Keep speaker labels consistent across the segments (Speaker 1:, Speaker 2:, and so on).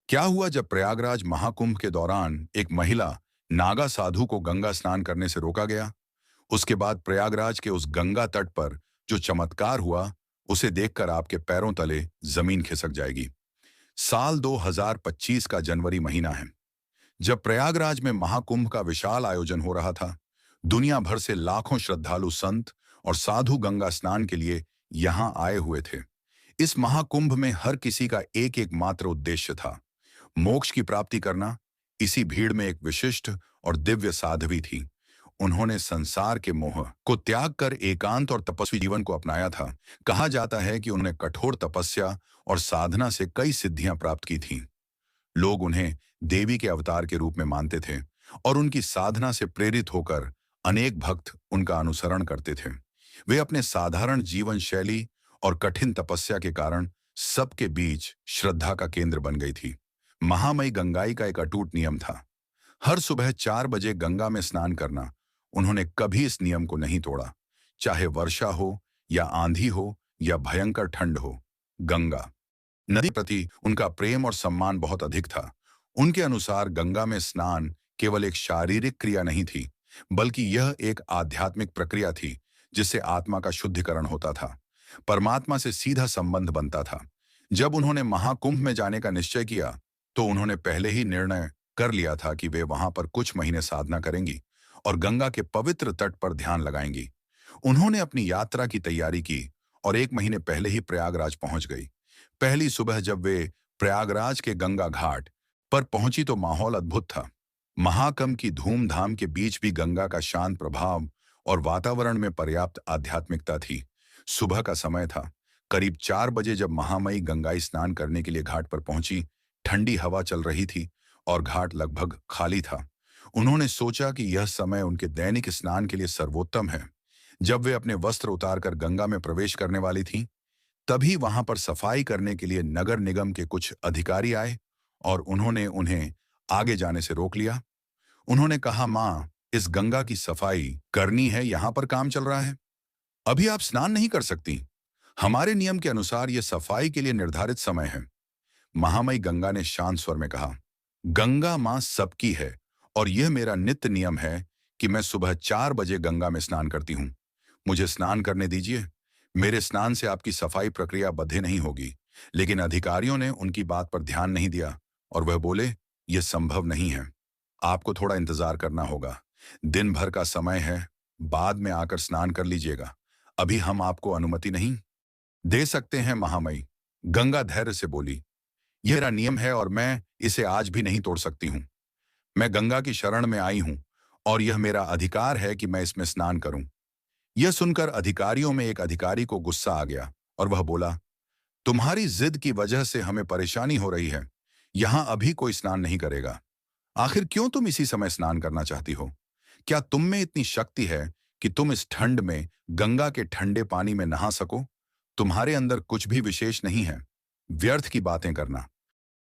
Speaker 1: क्या हुआ जब प्रयागराज महाकुंभ के दौरान एक महिला नागा साधु को गंगा स्नान करने से रोका गया। उसके बाद प्रयागराज के उस गंगा तट पर जो चमत्कार हुआ, उसे देखकर आपके पैरों तले जमीन खिसक जाएगी। साल 2025 का जनवरी महीना है, जब प्रयागराज में महाकुंभ का विशाल आयोजन हो रहा था। दुनिया भर से लाखों श्रद्धालु संत और साधु गंगा स्नान के लिए यहां आए हुए थे। इस महाकुंभ में हर किसी का एक एक मात्र उद्देश्य था, मोक्ष की प्राप्ति करना। इसी भीड़ में एक विशिष्ट और दिव्य साध्वी थी। उन्होंने संसार के मोह को त्याग कर एकांत और तपस्वी जीवन को अपनाया था। कहा जाता है कि उन्होंने कठोर तपस्या और साधना से कई सिद्धियां प्राप्त की थीं। लोग उन्हें देवी के अवतार के रूप में मानते थे और उनकी साधना से प्रेरित होकर अनेक भक्त उनका अनुसरण करते थे। वे अपने साधारण जीवन शैली और कठिन तपस्या के कारण सबके बीच श्रद्धा का केंद्र बन गई थी। महामयी गंगाई का एक अटूट नियम था, हर सुबह 4 बजे गंगा में स्नान करना। उन्होंने कभी इस नियम को नहीं तोड़ा, चाहे वर्षा हो या आंधी हो या भयंकर ठंड हो। गंगा नदी प्रति उनका प्रेम और सम्मान बहुत अधिक था। उनके अनुसार गंगा में स्नान केवल एक शारीरिक क्रिया नहीं थी, बल्कि यह एक आध्यात्मिक प्रक्रिया थी जिससे आत्मा का शुद्धिकरण होता था, परमात्मा से सीधा संबंध बनता था। जब उन्होंने महाकुंभ में जाने का निश्चय किया, तो उन्होंने पहले ही निर्णय कर लिया था कि वे वहां पर कुछ महीने साधना करेंगी और गंगा के पवित्र तट पर ध्यान लगाएंगी। उन्होंने अपनी यात्रा की तैयारी की और 1 महीने पहले ही प्रयागराज पहुंच गई। पहली सुबह जब वे प्रयागराज के गंगा घाट पर पहुंची तो माहौल अद्भुत था। महाकुंभ की धूमधाम के बीच भी गंगा का शांत प्रभाव और वातावरण में पर्याप्त आध्यात्मिकता थी। सुबह का समय था, करीब 4 बजे जब महामयी गंगाई स्नान करने के लिए घाट पर पहुंची। ठंडी हवा चल रही थी और घाट लगभग खाली था। उन्होंने सोचा कि यह समय उनके दैनिक स्नान के लिए सर्वोत्तम है। जब वे अपने वस्त्र उतारकर गंगा में प्रवेश करने वाली थीं, तभी वहां पर सफाई करने के लिए नगर निगम के कुछ अधिकारी आए और उन्होंने उन्हें आगे जाने से रोक लिया। उन्होंने कहा, माँ, इस गंगा की सफाई करनी है, यहां पर काम चल रहा है, अभी आप स्नान नहीं कर सकती। हमारे नियम के अनुसार यह सफाई के लिए निर्धारित समय है। महामयी गंगा ने शांत स्वर में कहा, गंगा मां सबकी है और यह मेरा नित्य नियम है कि मैं सुबह 4 बजे गंगा में स्नान करती हूँ। मुझे स्नान करने दीजिए। मेरे स्नान से आपकी सफाई प्रक्रिया बाधित नहीं होगी। लेकिन अधिकारियों ने उनकी बात पर ध्यान नहीं दिया और वह बोले, यह संभव नहीं है, आपको थोड़ा इंतजार करना होगा। दिन भर का समय है, बाद में आकर स्नान कर लीजिएगा। अभी हम आपको अनुमति नहीं दे सकते हैं। महामयी गंगा धैर्य से बोली, यह मेरा नियम है और मैं इसे आज भी नहीं तोड़ सकती हूँ। मैं गंगा की शरण में आई हूँ और यह मेरा अधिकार है कि मैं इसमें स्नान करूं। यह सुनकर अधिकारियों में एक अधिकारी को गुस्सा आ गया और वह बोला, तुम्हारी जिद की वजह से हमें परेशानी हो रही है। यहां अभी कोई स्नान नहीं करेगा। आखिर क्यों तुम इसी समय स्नान करना चाहती हो? क्या तुम में इतनी शक्ति है कि तुम इस ठंड में गंगा के ठंडे पानी में नहा सको? तुम्हारे अंदर कुछ भी विशेष नहीं है। व्यर्थ की बातें करना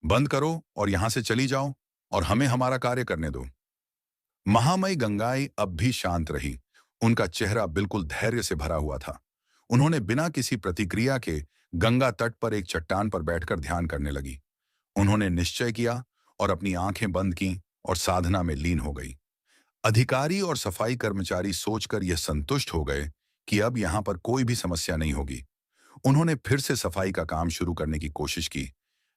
Speaker 1: बंद करो और यहां से चली जाओ और हमें हमारा कार्य करने दो। महामयी गंगाई अब भी शांत रही। उनका चेहरा बिल्कुल धैर्य से भरा हुआ था। उन्होंने बिना किसी प्रतिक्रिया के गंगा तट पर एक चट्टान पर बैठकर ध्यान करने लगी। उन्होंने निश्चय किया और अपनी आंखें बंद की और साधना में लीन हो गई। अधिकारी और सफाई कर्मचारी सोचकर यह संतुष्ट हो गए कि अब यहां पर कोई भी समस्या नहीं होगी। उन्होंने फिर से सफाई का काम शुरू करने की कोशिश की,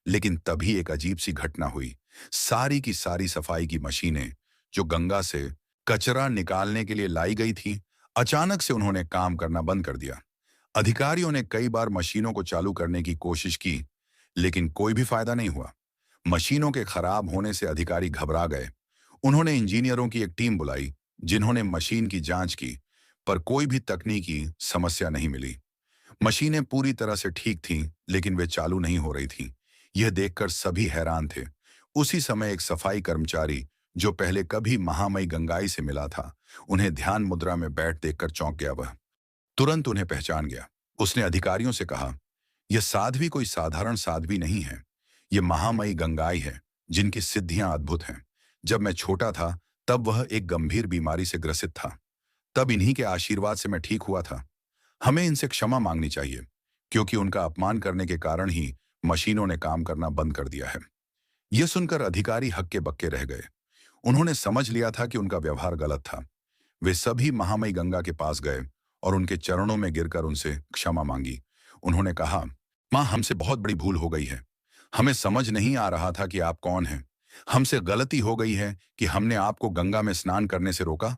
Speaker 1: लेकिन तभी एक अजीब सी घटना हुई। सारी की सारी सफाई की मशीनें जो गंगा से कचरा निकालने के लिए लाई गई थी, अचानक से उन्होंने काम करना बंद कर दिया। अधिकारियों ने कई बार मशीनों को चालू करने की कोशिश की, लेकिन कोई भी फायदा नहीं हुआ। मशीनों के खराब होने से अधिकारी घबरा गए। उन्होंने इंजीनियरों की एक टीम बुलाई, जिन्होंने मशीन की जांच की, पर कोई भी तकनीकी समस्या नहीं मिली। मशीनें पूरी तरह से ठीक थीं, लेकिन वे चालू नहीं हो रही थीं। यह देखकर सभी हैरान थे। उसी समय एक सफाई कर्मचारी, जो पहले कभी महामयी गंगाई से मिला था, उन्हें ध्यान मुद्रा में बैठ देखकर चौंक गया। वह तुरंत उन्हें पहचान गया। उसने अधिकारियों से कहा, यह साध्वी कोई साधारण साध्वी नहीं है, यह महामयी गंगाई है, जिनकी सिद्धियां अद्भुत हैं। जब मैं छोटा था, तब वह एक गंभीर बीमारी से ग्रसित था। तब इन्हीं के आशीर्वाद से मैं ठीक हुआ था। हमें इनसे क्षमा मांगनी चाहिए, क्योंकि उनका अपमान करने के कारण ही मशीनों ने काम करना बंद कर दिया है। यह सुनकर अधिकारी हक्के बक्के रह गए। उन्होंने समझ लिया था कि उनका व्यवहार गलत था। वे सभी महामई गंगा के पास गए और उनके चरणों में गिरकर उनसे क्षमा मांगी। उन्होंने कहा, माँ, हमसे बहुत बड़ी भूल हो गई है। हमें समझ नहीं आ रहा था कि आप कौन हैं। हमसे गलती हो गई है कि हमने आपको गंगा में स्नान करने से रोका।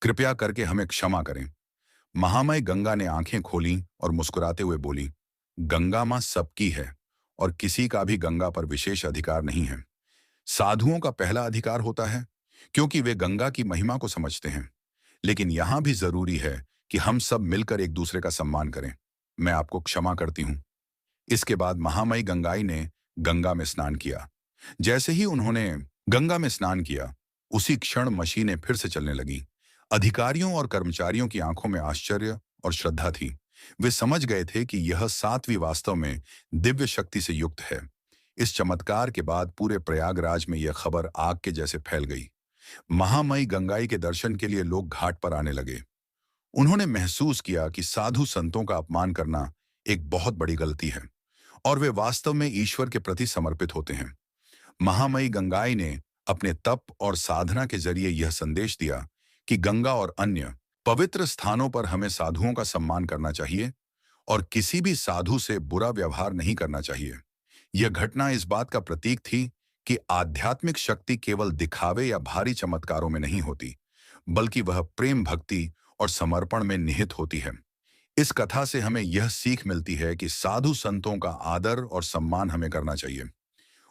Speaker 1: कृपया करके हमें क्षमा करें। महामई गंगा ने आंखें खोली और मुस्कुराते हुए बोली, गंगा माँ सबकी है और किसी का भी गंगा पर विशेष अधिकार नहीं है। साधुओं का पहला अधिकार होता है, क्योंकि वे गंगा की महिमा को समझते हैं। लेकिन यहां भी जरूरी है कि हम सब मिलकर एक दूसरे का सम्मान करें। मैं आपको क्षमा करती हूं। इसके बाद महामई गंगाई ने गंगा में स्नान किया। जैसे ही उन्होंने गंगा में स्नान किया, उसी क्षण मशीनें फिर से चलने लगीं। अधिकारियों और कर्मचारियों की आंखों में आश्चर्य और श्रद्धा थी। वे समझ गए थे कि यह सातवीं वास्तव में दिव्य शक्ति से युक्त है। इस चमत्कार के बाद पूरे प्रयागराज में यह खबर आग के जैसे फैल गई। महामई गंगाई के दर्शन के लिए लोग घाट पर आने लगे। उन्होंने महसूस किया कि साधु संतों का अपमान करना एक बहुत बड़ी गलती है और वे वास्तव में ईश्वर के प्रति समर्पित होते हैं। महामई गंगाई ने अपने तप और साधना के जरिए यह संदेश दिया कि गंगा और अन्य पवित्र स्थानों पर हमें साधुओं का सम्मान करना चाहिए और किसी भी साधु से बुरा व्यवहार नहीं करना चाहिए। यह घटना इस बात का प्रतीक थी कि आध्यात्मिक शक्ति केवल दिखावे या भारी चमत्कारों में नहीं होती, बल्कि वह प्रेम, भक्ति और समर्पण में निहित होती है। इस कथा से हमें यह सीख मिलती है कि साधु संतों का आदर और सम्मान हमें करना चाहिए।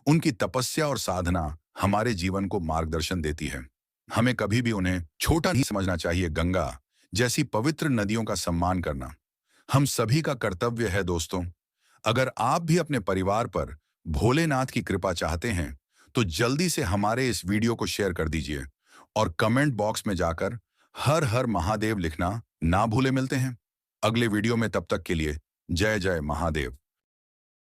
Speaker 1: उनकी तपस्या और साधना हमारे जीवन को मार्गदर्शन देती है। हमें कभी भी उन्हें छोटा नहीं समझना चाहिए। गंगा जैसी पवित्र नदियों का सम्मान करना हम सभी का कर्तव्य है। दोस्तों, अगर आप भी अपने परिवार पर भोलेनाथ की कृपा चाहते हैं, तो जल्दी से हमारे इस वीडियो को शेयर कर दीजिए और कमेंट बॉक्स में जाकर हर हर महादेव लिखना ना भूले। मिलते हैं अगले वीडियो में, तब तक के लिए जय जय महादेव।